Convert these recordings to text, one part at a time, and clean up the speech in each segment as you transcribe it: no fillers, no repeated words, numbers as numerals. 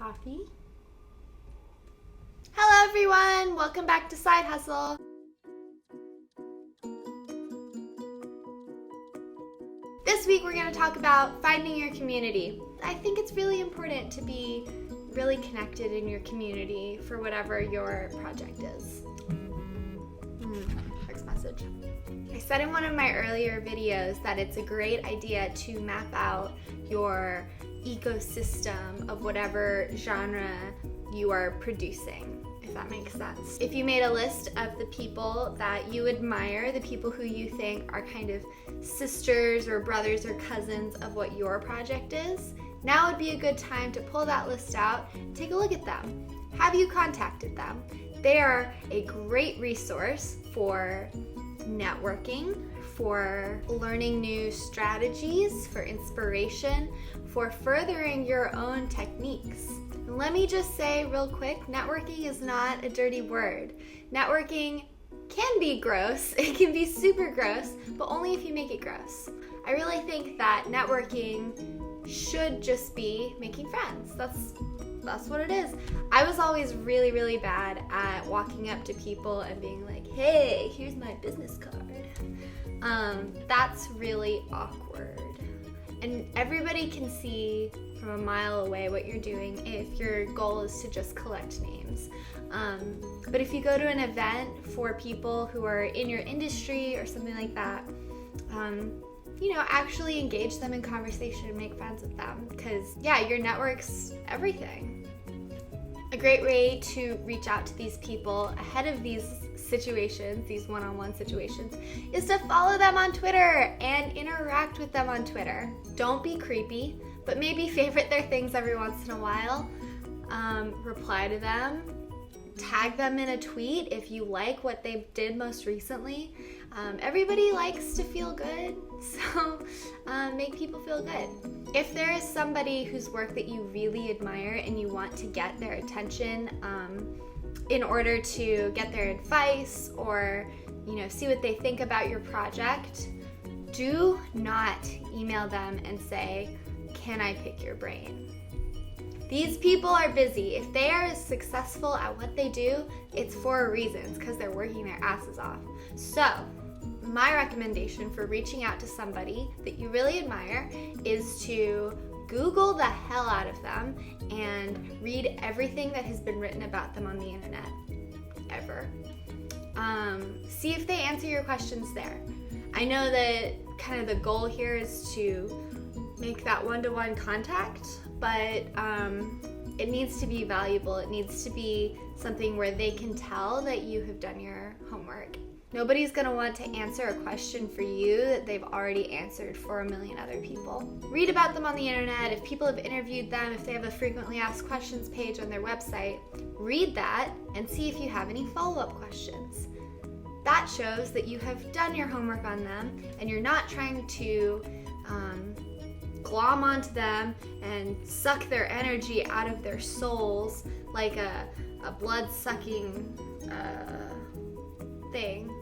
coffee. Hello everyone, welcome back to Side Hustle. This week we're going to talk about finding your community. I think it's really important to be really connected in your community for whatever your project is. Text message. I said in one of my earlier videos that it's a great idea to map out your ecosystem of whatever genre you are producing, if that makes sense. If you made a list of the people that you admire, the people who you think are kind of sisters or brothers or cousins of what your project is, now would be a good time to pull that list out, take a look at them. Have you contacted them? They are a great resource for networking, for learning new strategies, for inspiration, for furthering your own techniques. And let me just say real quick, networking is not a dirty word. Networking can be gross, it can be super gross, but only if you make it gross. I really think that networking should just be making friends. That's what it is. I was always really, really bad at walking up to people and being like, hey, here's my business card. That's really awkward. And everybody can see from a mile away what you're doing if your goal is to just collect names. But if you go to an event for people who are in your industry or something like that, actually engage them in conversation and make friends with them, because your network's everything. A great way to reach out to these people ahead of these situations, these one-on-one situations, is to follow them on Twitter and interact with them on Twitter. Don't be creepy, but maybe favorite their things every once in a while. Reply to them. Tag them in a tweet if you like what they did most recently. Everybody likes to feel good, so make people feel good. If there is somebody whose work that you really admire and you want to get their attention in order to get their advice or see what they think about your project, do not email them and say, "Can I pick your brain?" These people are busy. If they are successful at what they do, it's for a reason. It's because they're working their asses off. So, my recommendation for reaching out to somebody that you really admire is to Google the hell out of them and read everything that has been written about them on the internet, ever. See if they answer your questions there. I know that kind of the goal here is to make that one-to-one contact, but it needs to be valuable. It needs to be something where they can tell that you have done your homework. Nobody's going to want to answer a question for you that they've already answered for a million other people. Read about them on the internet. If people have interviewed them, if they have a frequently asked questions page on their website, read that and see if you have any follow-up questions. That shows that you have done your homework on them and you're not trying to glom onto them and suck their energy out of their souls like a blood-sucking thing.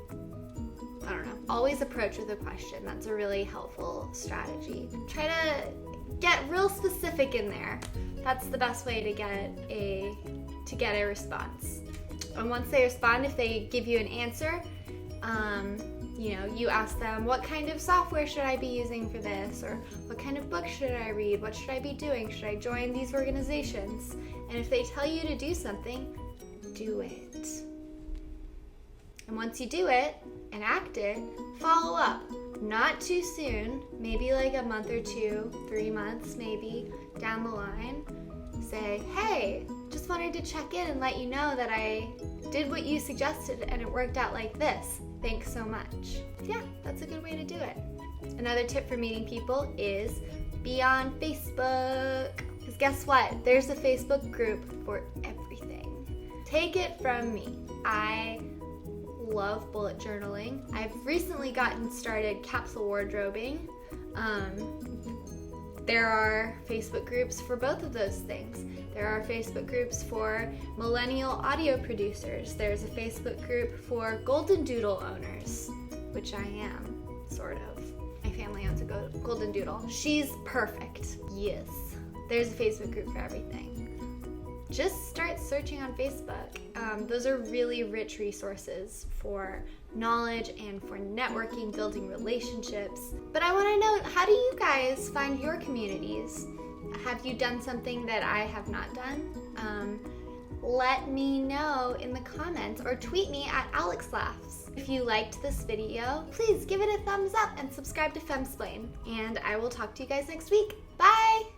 I don't know. Always approach with a question. That's a really helpful strategy. Try to get real specific in there. That's the best way to get a response. And once they respond, if they give you an answer, you ask them, what kind of software should I be using for this? Or what kind of book should I read? What should I be doing? Should I join these organizations? And if they tell you to do something, do it. And once you do it, enact it, follow up. Not too soon, maybe like a month or 2, 3 months maybe down the line. Say, hey, just wanted to check in and let you know that I did what you suggested and it worked out like this. Thanks so much. Yeah, that's a good way to do it. Another tip for meeting people is be on Facebook. Because guess what? There's a Facebook group for everything. Take it from me. I love bullet journaling. I've recently gotten started capsule wardrobing. There are Facebook groups for both of those things. There are Facebook groups for millennial audio producers. There's a Facebook group for golden doodle owners, which I am, sort of. My family owns a golden doodle. She's perfect. Yes. There's a Facebook group for everything. just start searching on Facebook. Those are really rich resources for knowledge and for networking, building relationships. But I want to know, how do you guys find your communities? Have you done something that I have not done? Let me know in the comments or tweet me at Alex Laughs. If you liked this video, please give it a thumbs up and subscribe to Femsplain. And I will talk to you guys next week. Bye!